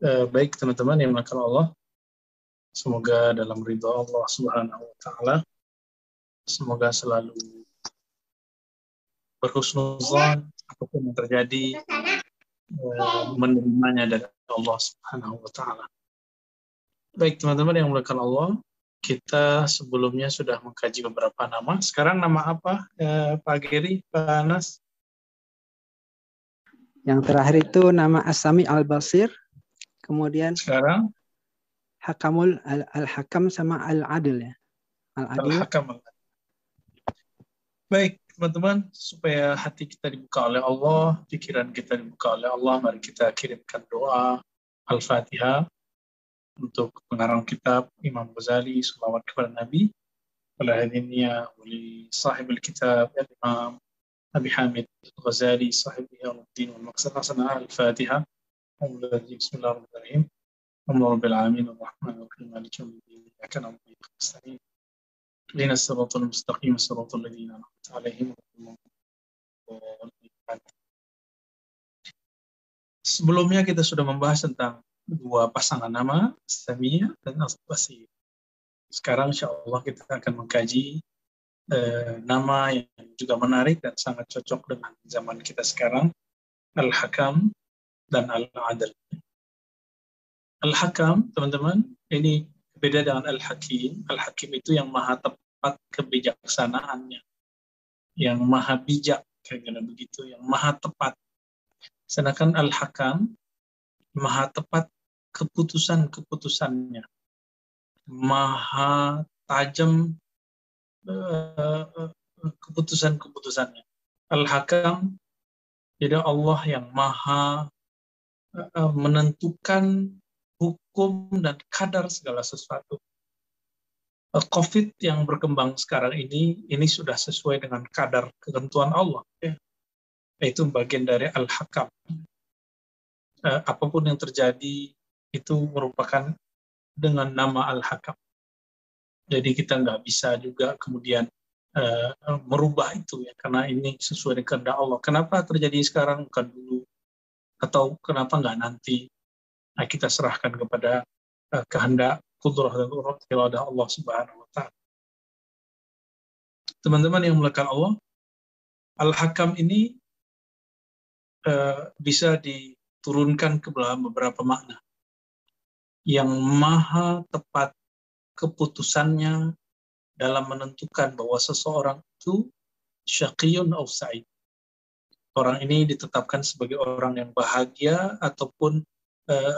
Baik teman-teman yang dimuliakan Allah, semoga dalam ridha Allah Subhanahu wa taala, semoga selalu berhusnuzan apapun yang terjadi, menerimanya dari Allah Subhanahu wa taala. Baik teman-teman yang dimuliakan Allah, kita sebelumnya sudah mengkaji beberapa nama. Sekarang nama apa, Pak Geri, Pak Anas? Yang terakhir itu nama As-Sami Al-Basir, kemudian Sekarang Hakamul Al-Hakam sama Al-Adil ya. Al-Adil. Al-Hakam. Baik teman-teman, supaya hati kita dibuka oleh Allah, pikiran kita dibuka oleh Allah, mari kita kirimkan doa Al-Fatihah untuk pengarang kitab Imam Ghazali, salawat kepada Nabi, wala hadiniya wali sahibul kitab Imam Abi Hamid Ghazali, sahib Ihyanuddin wal Maqsad Hasanah. Al-Fatihah. Bismillahirrahmanirrahim. Alhamdulillahi rabbil alamin arrahmanir rahim maliki yaumiddin. Iyyaka na'budu wa iyyaka nasta'in. Ihdinas siratal mustaqim, siratal ladzina an'amta 'alaihim. Sebelumnya kita sudah membahas tentang dua pasangan nama, Samia dan Al-Basir. Sekarang insya Allah kita akan mengkaji nama yang juga menarik dan sangat cocok dengan zaman kita sekarang, Al-Hakam dan Al-Adil. Al-Hakam, teman-teman, ini beda dengan Al-Hakim. Al-Hakim itu yang maha tepat kebijaksanaannya, yang maha bijak, kira-kira begitu, yang maha tepat. Sedangkan Al-Hakam maha tepat keputusan-keputusannya, maha tajam keputusan-keputusannya. Al-Hakam, jadi Allah yang maha menentukan hukum dan kadar segala sesuatu. COVID yang berkembang sekarang ini sudah sesuai dengan kadar ketentuan Allah. Ya. Itu bagian dari Al-Hakam. Apapun yang terjadi itu merupakan dengan nama Al-Hakam. Jadi kita nggak bisa juga kemudian merubah itu ya, karena ini sesuai dengan kehendak Allah. Kenapa terjadi sekarang bukan dulu, atau kenapa nggak nanti? Nah, kita serahkan kepada kehendak qudrah dan iradah Allah Subhanahu wa taala. Teman-teman yang dimuliakan Allah, Al-Hakam ini bisa diturunkan ke dalam beberapa makna. Yang maha tepat keputusannya dalam menentukan bahwa seseorang itu syaqiyun aw sa'id. Orang ini ditetapkan sebagai orang yang bahagia ataupun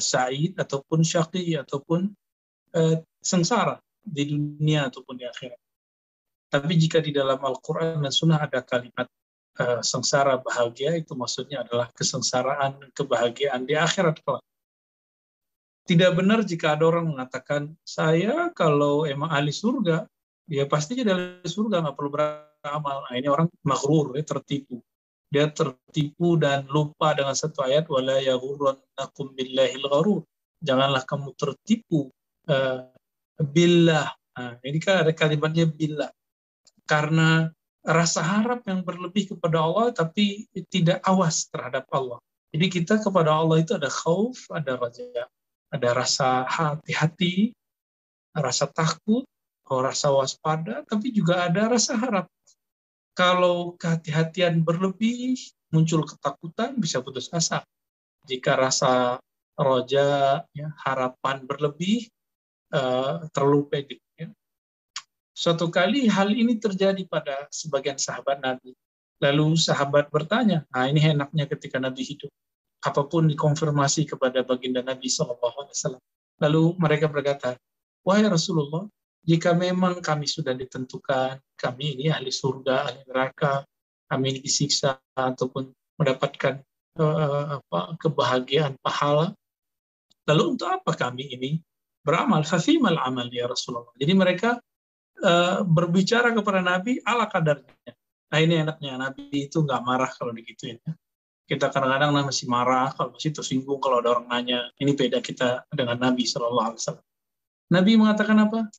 sa'id ataupun syaqi ataupun sengsara di dunia ataupun di akhirat. Tapi jika di dalam Al-Quran dan Sunnah ada kalimat sengsara bahagia, itu maksudnya adalah kesengsaraan, kebahagiaan di akhirat kelak. Tidak benar jika ada orang mengatakan, saya kalau emang ahli surga, ya pasti jadi ahli surga, nggak perlu beramal. Nah, ini orang maghrur, ya, tertipu. Dia tertipu dan lupa dengan satu ayat, wala yaghurrannakum billahil gharur. Janganlah kamu tertipu billah. Nah, ini kan ada kalimatnya billah. Karena rasa harap yang berlebih kepada Allah tapi tidak awas terhadap Allah. Jadi kita kepada Allah itu ada khauf, ada raja, ada rasa hati-hati, rasa takut, rasa waspada, tapi juga ada rasa harap. Kalau kehati-hatian berlebih, muncul ketakutan, bisa putus asa. Jika rasa roja, ya, harapan berlebih, terlalu pede. Ya. Suatu kali hal ini terjadi pada sebagian sahabat Nabi. Lalu sahabat bertanya, nah ini enaknya ketika Nabi hidup. Apapun dikonfirmasi kepada baginda Nabi SAW. Lalu mereka berkata, wahai Rasulullah, jika memang kami sudah ditentukan, kami ini ahli surga, ahli neraka, kami ini disiksa ataupun mendapatkan kebahagiaan pahala, lalu untuk apa kami ini beramal? Fafimal amal ya Rasulullah. Jadi mereka berbicara kepada Nabi ala kadarnya. Nah ini enaknya, Nabi itu nggak marah kalau digituin. Kita kadang-kadang masih marah, kalau masih tersinggung kalau ada orang nanya. Ini beda kita dengan Nabi SAW. Nabi mengatakan apa?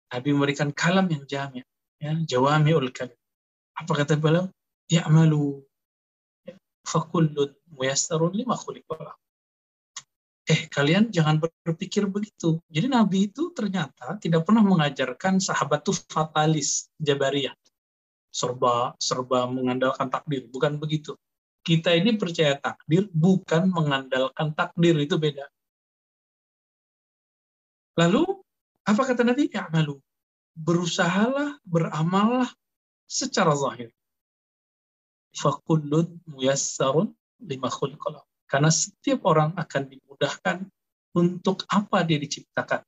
Nabi memberikan kalam yang jami', ya, jawami'ul kalim. Apa kata beliau? Ya'malu fakullun muyassarun lima khuliqa lahu. Kalian jangan berpikir begitu. Jadi Nabi itu ternyata tidak pernah mengajarkan sahabat itu fatalis, jabariyah. Serba mengandalkan takdir. Bukan begitu. Kita ini percaya takdir, bukan mengandalkan takdir. Itu beda. Lalu, apa kata Nabi? Ya'malu. Berusahalah, beramallah secara zahir. Fakullun muyassarun lima khuliqalah. Karena setiap orang akan dimudahkan untuk apa dia diciptakan.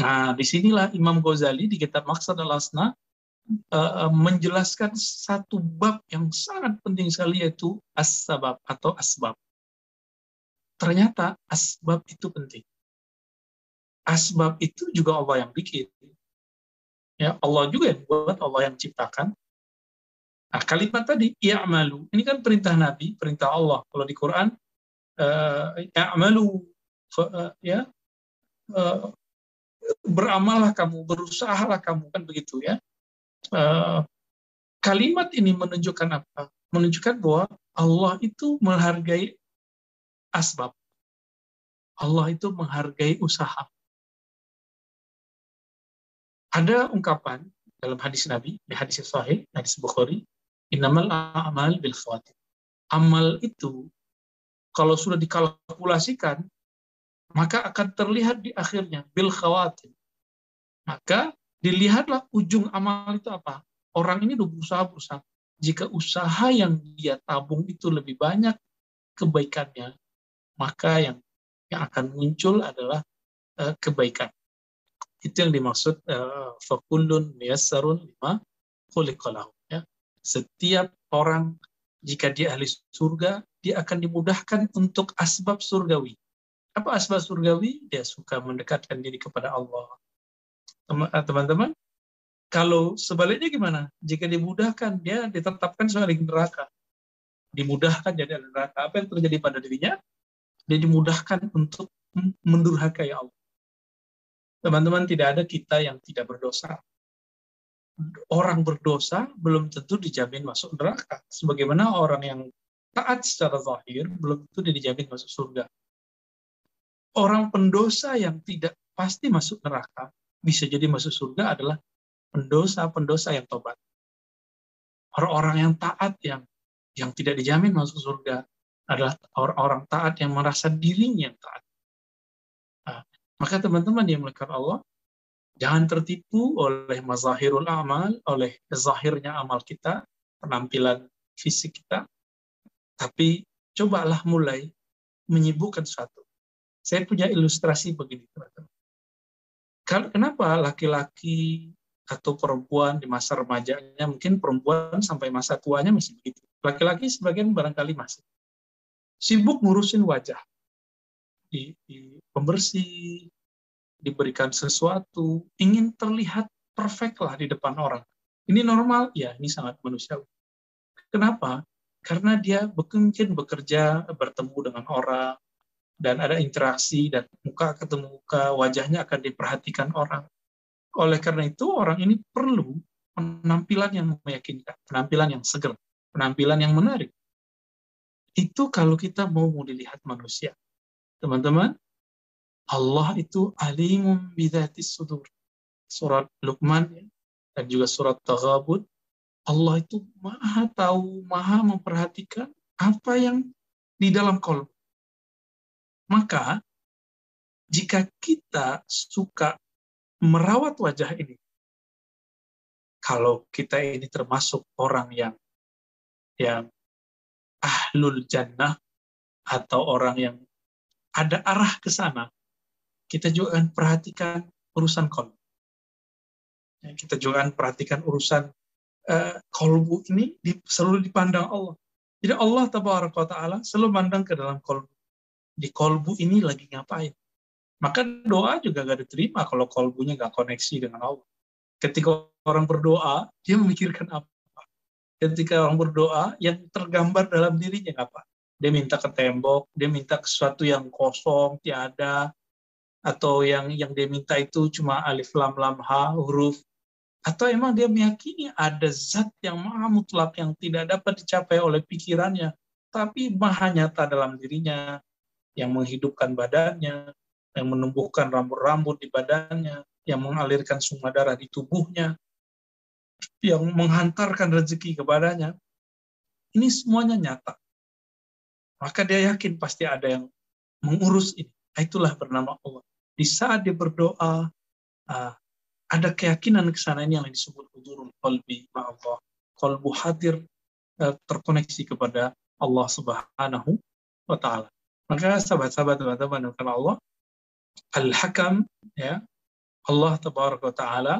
Nah, disinilah Imam Ghazali di kitab Maqsad al-Asna menjelaskan satu bab yang sangat penting sekali, yaitu as-sabab atau asbab. Ternyata asbab itu penting. Asbab itu juga Allah yang bikin. Ya, Allah juga yang buat, Allah yang ciptakan. Nah, kalimat tadi, i'malu, ini kan perintah Nabi, perintah Allah. Kalau di Quran, i'malu, beramallah kamu, berusahalah kamu, kan begitu ya. Kalimat ini menunjukkan apa? Menunjukkan bahwa Allah itu menghargai asbab. Allah itu menghargai usaha. Ada ungkapan dalam hadis Nabi, di hadis Sahih, hadis Bukhari, innamal a'mal bil khawatim. Amal itu kalau sudah dikalkulasikan, maka akan terlihat di akhirnya bil khawatim. Maka dilihatlah ujung amal itu apa. Orang ini udah berusaha. Jika usaha yang dia tabung itu lebih banyak kebaikannya, maka yang akan muncul adalah kebaikan. Itu yang dimaksud fakullun muyassarun lima khuliqalahu. Ya. Setiap orang jika dia ahli surga, dia akan dimudahkan untuk asbab surgawi. Apa asbab surgawi? Dia suka mendekatkan diri kepada Allah. Teman-teman, kalau sebaliknya gimana? Jika dimudahkan, dia ditetapkan sebagai neraka. Dimudahkan jadi neraka. Apa yang terjadi pada dirinya? Dia dimudahkan untuk mendurhakai Allah. Teman-teman, tidak ada kita yang tidak berdosa. Orang berdosa belum tentu dijamin masuk neraka. Sebagaimana orang yang taat secara zahir belum tentu dijamin masuk surga. Orang pendosa yang tidak pasti masuk neraka, bisa jadi masuk surga adalah pendosa-pendosa yang tobat. Orang-orang yang taat yang tidak dijamin masuk surga adalah orang-orang taat yang merasa dirinya taat. Nah, maka teman-teman yang dimuliakan Allah, jangan tertipu oleh mazahirul amal, oleh zahirnya amal kita, penampilan fisik kita, tapi cobalah mulai menyibukkan sesuatu. Saya punya ilustrasi begini, teman-teman. Kenapa laki-laki atau perempuan di masa remajanya, mungkin perempuan sampai masa tuanya masih begitu. Laki-laki sebagian barangkali masih sibuk ngurusin wajah, di pembersih, diberikan sesuatu, ingin terlihat perfect lah di depan orang. Ini normal? Ya, ini sangat manusiawi. Kenapa? Karena dia mungkin bekerja, bertemu dengan orang, dan ada interaksi, dan muka ketemu muka, wajahnya akan diperhatikan orang. Oleh karena itu, orang ini perlu penampilan yang meyakinkan, penampilan yang seger, penampilan yang menarik. Itu kalau kita mau dilihat manusia. Teman-teman, Allah itu alimum bidzatis sudur. Surat Luqman dan juga surat Taghabun, Allah itu maha tahu, maha memperhatikan apa yang di dalam qalb. Maka, jika kita suka merawat wajah ini, kalau kita ini termasuk orang yang ahlul jannah, atau orang yang ada arah ke sana, kita juga akan perhatikan urusan qalb. Kita juga akan perhatikan urusan qalbu ini selalu dipandang Allah. Jadi Allah Tabaraka wa Ta'ala selalu mandang ke dalam qalbu. Di qalbu ini lagi ngapain? Maka doa juga gak diterima kalau qalbunya gak koneksi dengan Allah. Ketika orang berdoa, dia memikirkan apa? Ketika orang berdoa, yang tergambar dalam dirinya apa? Dia minta ke tembok, dia minta ke sesuatu yang kosong, tiada, atau yang dia minta itu cuma alif lam lam ha, huruf, atau emang dia meyakini ada zat yang maha mutlak yang tidak dapat dicapai oleh pikirannya, tapi maha nyata dalam dirinya, yang menghidupkan badannya, yang menumbuhkan rambut-rambut di badannya, yang mengalirkan sumber darah di tubuhnya, yang menghantarkan rezeki kepadanya. Ini semuanya nyata. Maka dia yakin pasti ada yang mengurus ini. Itulah bernama Allah. Di saat dia berdoa, ada keyakinan ke sana, ini yang disebut hudurul qalbi ma'allah. Qalbu hadir, terkoneksi kepada Allah Subhanahu wa Ta'ala. Maka sahabat-sahabat teman-teman karena Allah Al-Hakam, ya, Allah Tabaraka wa Ta'ala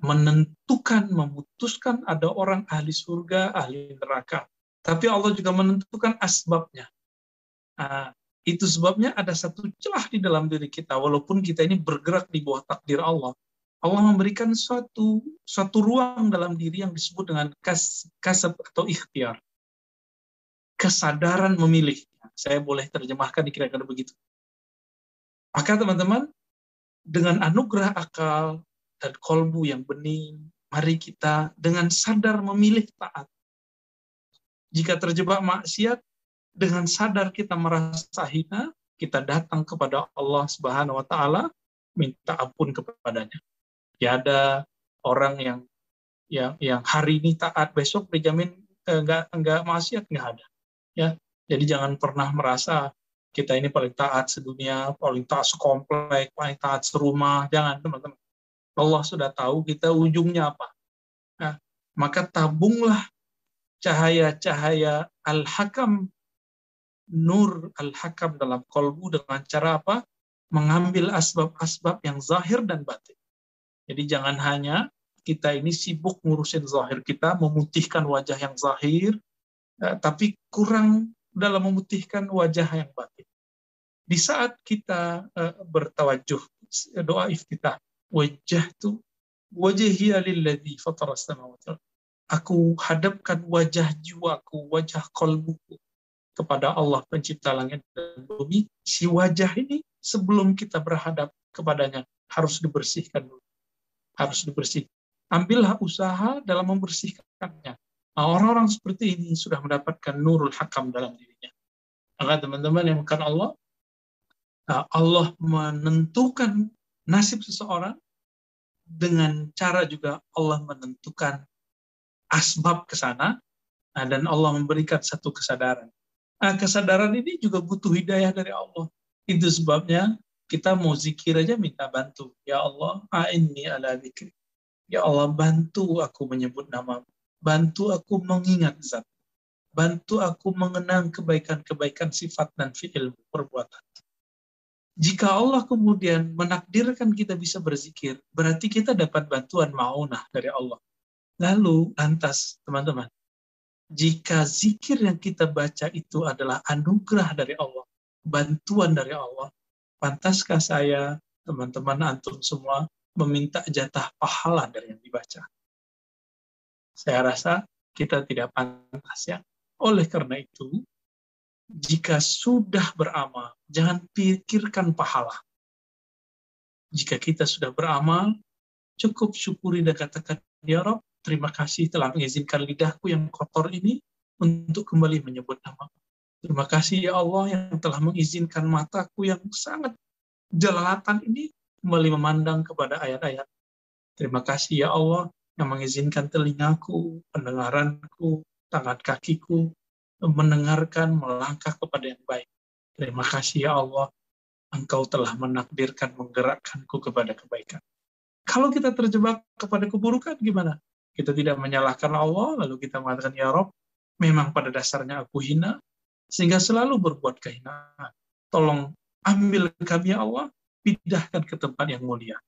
menentukan, memutuskan ada orang ahli surga, ahli neraka. Tapi Allah juga menentukan asbabnya. Itu sebabnya ada satu celah di dalam diri kita, walaupun kita ini bergerak di bawah takdir Allah. Allah memberikan suatu ruang dalam diri yang disebut dengan kasab atau ikhtiar. Kesadaran memilih. Saya boleh terjemahkan kira-kira begitu. Maka teman-teman, dengan anugerah akal dan kolbu yang bening, mari kita dengan sadar memilih taat. Jika terjebak maksiat, dengan sadar kita merasa hina, kita datang kepada Allah Subhanahu wa Ta'ala, minta ampun kepadanya. Ya, ada orang yang hari ini taat, besok dijamin enggak maksiat, enggak ada. Ya, jadi jangan pernah merasa kita ini paling taat sedunia, paling taat sekomplek, paling taat serumah. Jangan, teman-teman. Allah sudah tahu kita ujungnya apa. Nah, maka tabunglah cahaya-cahaya Al-Hakam, nur Al-Hakam dalam kolbu dengan cara apa? Mengambil asbab-asbab yang zahir dan batin. Jadi jangan hanya kita ini sibuk ngurusin zahir kita, memutihkan wajah yang zahir, tapi kurang dalam memutihkan wajah yang batin. Di saat kita bertawajuh, doa iftitah, wajhiya lilladzi fataras samawati. Aku hadapkan wajah jiwaku, wajah kalbuku kepada Allah pencipta langit dan bumi. Si wajah ini sebelum kita berhadap kepadanya harus dibersihkan dulu. Harus dibersihkan. Ambillah usaha dalam membersihkannya. Nah, orang-orang seperti ini sudah mendapatkan nurul hakam dalam dirinya. Maka teman-teman yang bukan Allah, Allah menentukan nasib seseorang dengan cara juga Allah menentukan asbab ke sana, dan Allah memberikan satu kesadaran. Kesadaran ini juga butuh hidayah dari Allah. Itu sebabnya kita mau zikir aja minta bantu. Ya Allah, a'inni ala dzikri. Ya Allah, bantu aku menyebut namamu. Bantu aku mengingat zat. Bantu aku mengenang kebaikan-kebaikan sifat dan fi'il perbuatan. Jika Allah kemudian menakdirkan kita bisa berzikir, berarti kita dapat bantuan ma'unah dari Allah. Lalu, lantas, teman-teman, jika zikir yang kita baca itu adalah anugerah dari Allah, bantuan dari Allah, pantaskah saya, teman-teman antum semua, meminta jatah pahala dari yang dibaca? Saya rasa kita tidak pantas, ya. Oleh karena itu, jika sudah beramal, jangan pikirkan pahala. Jika kita sudah beramal, cukup syukuri dan katakan, ya Rabb, terima kasih telah mengizinkan lidahku yang kotor ini untuk kembali menyebut nama. Terima kasih ya Allah yang telah mengizinkan mataku yang sangat jelalatan ini kembali memandang kepada ayat-ayat. Terima kasih ya Allah yang mengizinkan telingaku, pendengaranku, tangan kakiku mendengarkan, melangkah kepada yang baik. Terima kasih ya Allah, Engkau telah menakdirkan menggerakkanku kepada kebaikan. Kalau kita terjebak kepada keburukan, gimana? Kita tidak menyalahkan Allah, lalu kita mengatakan, ya Rob, memang pada dasarnya aku hina, sehingga selalu berbuat kehinaan. Tolong ambil kami ya Allah, pindahkan ke tempat yang mulia.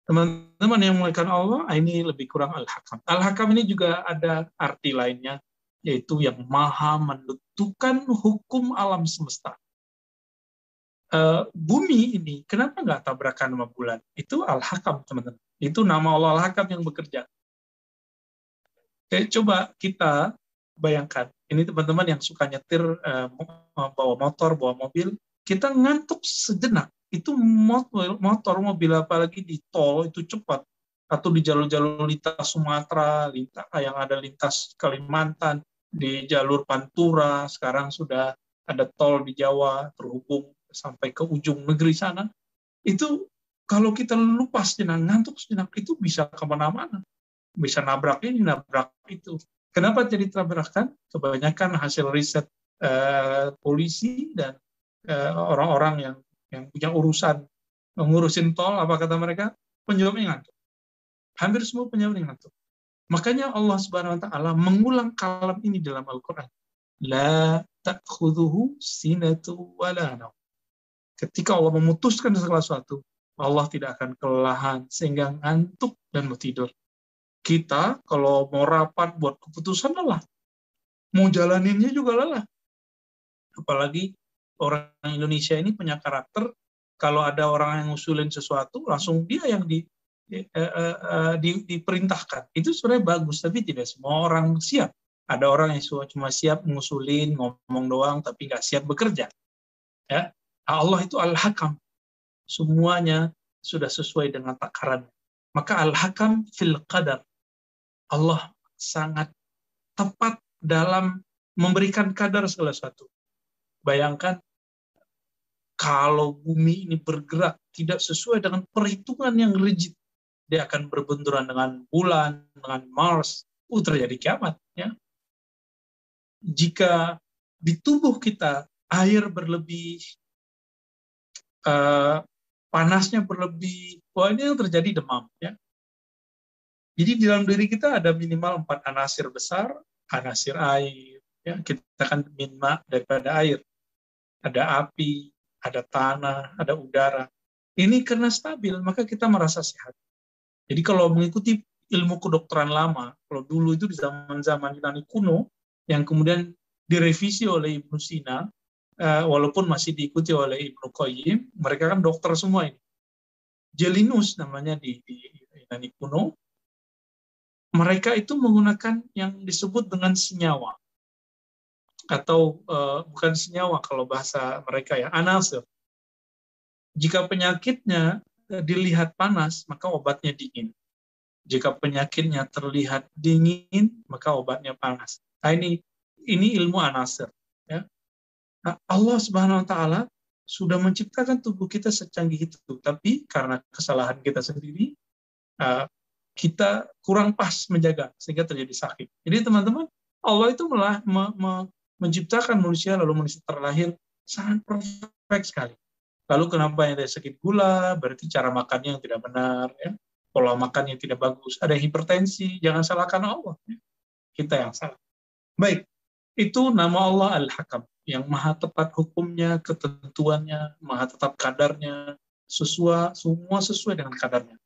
Teman-teman yang memuliakan Allah, ini lebih kurang Al-Hakam. Al-Hakam ini juga ada arti lainnya, yaitu yang maha menentukan hukum alam semesta. Bumi ini, kenapa nggak tabrakan sama bulan? Itu Al-Hakam, teman-teman. Itu nama Allah Al-Hakam yang bekerja. Coba kita bayangkan, ini teman-teman yang suka nyetir, bawa motor, bawa mobil, kita ngantuk sejenak. Itu motor, mobil, apalagi di tol, itu cepat. Atau di jalur-jalur lintas Sumatera, yang ada lintas Kalimantan, di jalur Pantura, sekarang sudah ada tol di Jawa terhubung sampai ke ujung negeri sana, itu kalau kita lupa sejenak, ngantuk sejenak, itu bisa kemana-mana. Bisa nabrak ini, nabrak itu. Kenapa jadi tabrakan? Kebanyakan hasil riset polisi dan orang-orang yang punya urusan mengurusin tol, apa kata mereka? Penyebabnya ngantuk. Hampir semua penyebabnya ngantuk. Makanya Allah Subhanahu wa taala mengulang kalam ini dalam Al-Qur'an. La ta'khudhuhu sinatu wala naum. Ketika Allah memutuskan segala sesuatu, Allah tidak akan kelelahan sehingga ngantuk dan mau tidur. Kita kalau mau rapat buat keputusan lelah. Mau jalaninnya juga lelah. Apalagi orang Indonesia ini punya karakter, kalau ada orang yang ngusulin sesuatu, langsung dia yang diperintahkan. Itu sebenarnya bagus, tapi tidak semua orang siap. Ada orang yang cuma siap ngusulin, ngomong doang, tapi nggak siap bekerja. Ya, Allah itu Al-Hakam. Semuanya sudah sesuai dengan takaran. Maka Al-Hakam fil qadar. Allah sangat tepat dalam memberikan kadar segala sesuatu. Bayangkan kalau bumi ini bergerak tidak sesuai dengan perhitungan yang rigid, dia akan berbenturan dengan bulan, dengan Mars, terjadi kiamat. Ya. Jika di tubuh kita air berlebih, panasnya berlebih, ini yang terjadi demam. Ya. Jadi di dalam diri kita ada minimal 4 anasir besar, anasir air. Ya. Kita kan minma daripada air. Ada api, ada tanah, ada udara. Ini karena stabil, maka kita merasa sehat. Jadi kalau mengikuti ilmu kedokteran lama, kalau dulu itu di zaman-zaman Yunani kuno, yang kemudian direvisi oleh Ibnu Sina, walaupun masih diikuti oleh Ibnu Qayyim, mereka kan dokter semua ini. Jelinus namanya di Yunani kuno, mereka itu menggunakan yang disebut dengan senyawa. Atau bukan senyawa kalau bahasa mereka ya, anasir. Jika penyakitnya dilihat panas, maka obatnya dingin. Jika penyakitnya terlihat dingin, maka obatnya panas. Nah, ini ilmu anasir. Ya. Nah, Allah Subhanahu Wa Taala sudah menciptakan tubuh kita secanggih itu, tapi karena kesalahan kita sendiri, kita kurang pas menjaga sehingga terjadi sakit. Jadi teman-teman, Allah itu menciptakan manusia, lalu manusia terlahir sangat perfect sekali. Lalu kenapa yang ada sakit gula, berarti cara makannya yang tidak benar, ya. Pola makan yang tidak bagus, ada hipertensi, jangan salahkan Allah. Ya. Kita yang salah. Baik, itu nama Allah Al-Hakam, yang maha tepat hukumnya, ketentuannya, maha tetap kadarnya, semua sesuai dengan kadarnya.